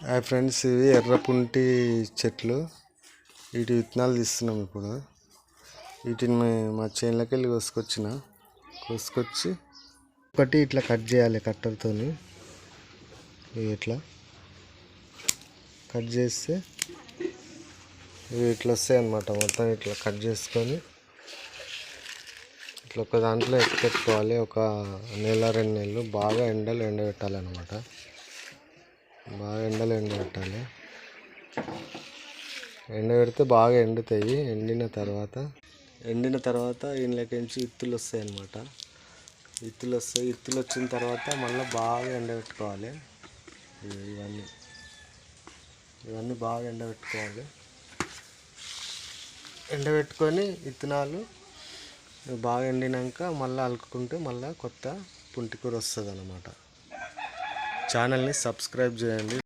Hi friends, ఇవి ఎర్రపుంటి చెట్లు. వీటి విత్తనాలు తీస్తున్నాం ఇప్పుడు. వీటిని మా చేనులోకి వెళ్ళి కోసుకొచ్చి ఒకటి ఇట్లా కట్ చేయాలి కట్టర్తో. ఇట్లా కట్ చేస్తే ఇవి ఇట్లా వస్తాయి అన్నమాట. మొత్తం ఇట్లా కట్ చేసుకొని ఇట్లా ఒక దాంట్లో పెట్టుకోవాలి. ఒక నెల 2 నెలలు బాగా ఎండబెట్టాలన్నమాట. బాగా ఎండబెట్టాలి. ఎండబెడితే బాగా ఎండుతాయి. ఎండిన తర్వాత ఇందులోకించి ఇత్తులు వస్తాయి అన్నమాట. ఇత్తులు వచ్చిన తర్వాత మళ్ళీ బాగా ఎండబెట్టుకోవాలి. ఇవన్నీ బాగా ఎండబెట్టుకొని విత్తనాలు బాగా ఎండినాక మళ్ళీ అలుకుంటే మళ్ళీ కొత్త పుంటికూర వస్తుంది అన్నమాట. ఛానల్ని సబ్స్క్రైబ్ చేయండి.